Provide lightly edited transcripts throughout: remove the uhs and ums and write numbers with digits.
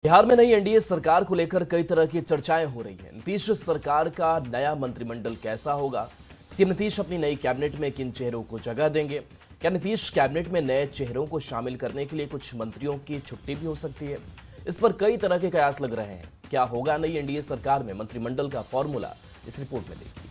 बिहार में नई एनडीए सरकार को लेकर कई तरह की चर्चाएं हो रही हैं। नीतीश सरकार का नया मंत्रिमंडल कैसा होगा? सीएम नीतीश अपनी नई कैबिनेट में किन चेहरों को जगह देंगे? क्या नीतीश कैबिनेट में नए चेहरों को शामिल करने के लिए कुछ मंत्रियों की छुट्टी भी हो सकती है? इस पर कई तरह के कयास लग रहे हैं। क्या होगा नई एनडीए सरकार में मंत्रिमंडल का फॉर्मूला? इस रिपोर्ट में देखिए।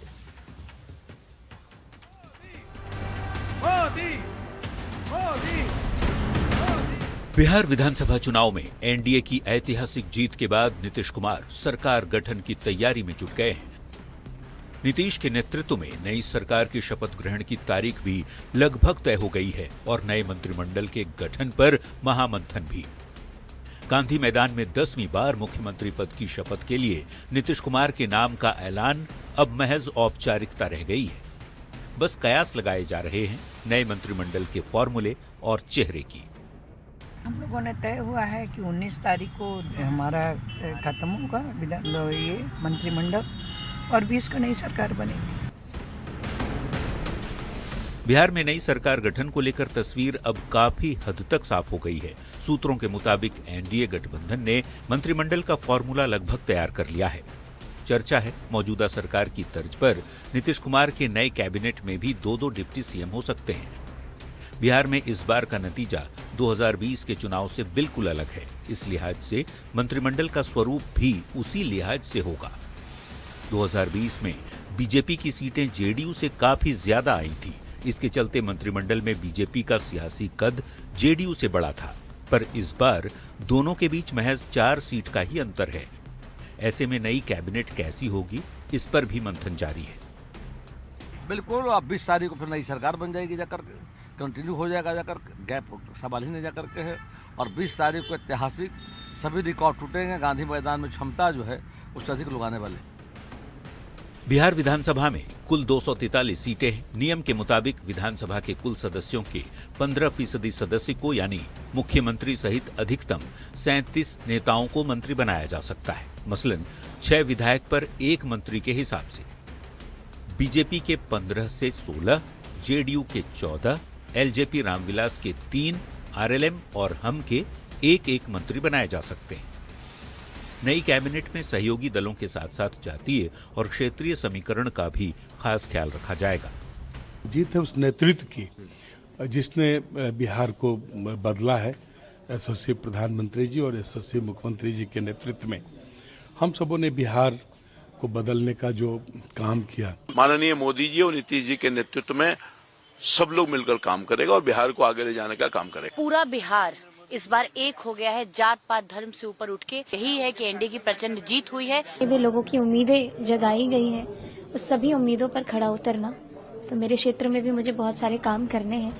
बिहार विधानसभा चुनाव में एनडीए की ऐतिहासिक जीत के बाद नीतीश कुमार सरकार गठन की तैयारी में जुट गए हैं। नीतीश के नेतृत्व में नई सरकार की शपथ ग्रहण की तारीख भी लगभग तय हो गई है और नए मंत्रिमंडल के गठन पर महामंथन भी। गांधी मैदान में 10वीं बार मुख्यमंत्री पद की शपथ के लिए नीतीश कुमार के नाम का ऐलान अब महज औपचारिकता रह गई है। बस कयास लगाए जा रहे हैं नए मंत्रिमंडल के फॉर्मूले और चेहरे की। हम लोगों ने तय हुआ है कि 19 तारीख को हमारा खत्म होगा ये मंत्रिमंडल और 20 को नई सरकार बनेगी। बिहार में नई सरकार गठन को लेकर तस्वीर अब काफी हद तक साफ हो गई है। सूत्रों के मुताबिक एनडीए गठबंधन ने मंत्रिमंडल का फॉर्मूला लगभग तैयार कर लिया है। चर्चा है मौजूदा सरकार की तर्ज पर नीतीश कुमार के नए कैबिनेट में भी दो डिप्टी सीएम हो सकते हैं। बिहार में इस बार का नतीजा 2020 के चुनाव से बिल्कुल अलग है। इस लिहाज से मंत्रिमंडल का स्वरूप भी उसी लिहाज से होगा। 2020 में बीजेपी की सीटें जेडीयू से काफी ज्यादा आई थी। इसके चलते मंत्रिमंडल में बीजेपी का सियासी कद जेडीयू से बड़ा था, पर इस बार दोनों के बीच महज 4 सीट का ही अंतर है। ऐसे में नई कैबिनेट कैसी होगी, इस पर भी मंथन जारी है। बिल्कुल, अब 20 तारीख को फिर नई सरकार बन जाएगी, जाकर कंटिन्यू हो जाएगा, जाकर गैप सवाल ही नहीं जाकर के है। और 20 तारीख को ऐतिहासिक सभी रिकॉर्ड टूटेंगे। गांधी मैदान में क्षमता जो है उससे अधिक लोग आने वाले। बिहार विधानसभा में कुल 243 सीटें हैं। नियम के मुताबिक विधानसभा के कुल सदस्यों के 15% सदस्य को यानी मुख्यमंत्री सहित अधिकतम 37 नेताओं को मंत्री बनाया जा सकता है। मसलन 6 विधायक पर 1 मंत्री के हिसाब से। बीजेपी के 15 से 16, जेडीयू के 14, एलजेपी रामविलास के 3, आरएलएम और हम के 1-1 मंत्री बनाए जा सकते हैं। नई कैबिनेट में सहयोगी दलों के साथ साथ जातीय और क्षेत्रीय समीकरण का भी खास ख्याल रखा जाएगा। जीत है उस नेतृत्व की जिसने बिहार को बदला है। यशस्वी प्रधानमंत्री जी और यशस्वी मुख्यमंत्री जी के नेतृत्व में हम सबों ने बिहार को बदलने का जो काम किया, माननीय मोदी जी और नीतीश जी के नेतृत्व में सब लोग मिलकर काम करेगा और बिहार को आगे ले जाने का काम करेगा। पूरा बिहार इस बार एक हो गया है, जात पात धर्म से ऊपर उठ के। यही है कि एनडीए की प्रचंड जीत हुई है। भी लोगों की उम्मीदें जगाई गई है, उस सभी उम्मीदों पर खड़ा उतरना। तो मेरे क्षेत्र में भी मुझे बहुत सारे काम करने हैं।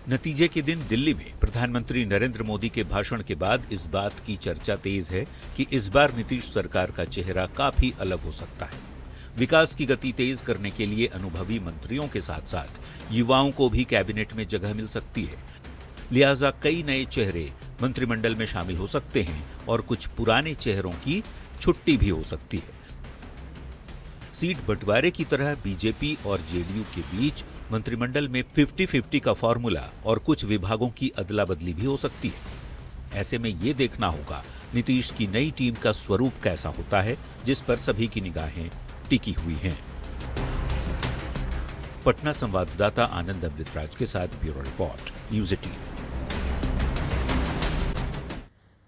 नतीजे के दिन दिल्ली में प्रधानमंत्री नरेंद्र मोदी के भाषण के बाद इस बात की चर्चा तेज है कि इस बार नीतीश सरकार का चेहरा काफी अलग हो सकता है। विकास की गति तेज करने के लिए अनुभवी मंत्रियों के साथ साथ युवाओं को भी कैबिनेट में जगह मिल सकती है। लिहाजा कई नए चेहरे मंत्रिमंडल में शामिल हो सकते हैं और कुछ पुराने चेहरों की छुट्टी भी हो सकती है। सीट बंटवारे की तरह बीजेपी और जेडीयू के बीच मंत्रिमंडल में 50-50 का फॉर्मूला और कुछ विभागों की अदला बदली भी हो सकती है। ऐसे में ये देखना होगा नीतीश की नई टीम का स्वरूप कैसा होता है, जिस पर सभी की निगाहें टिकी हुई हैं। पटना संवाददाता आनंद अमृतराज के साथ ब्यूरो रिपोर्ट, न्यूज़ 18।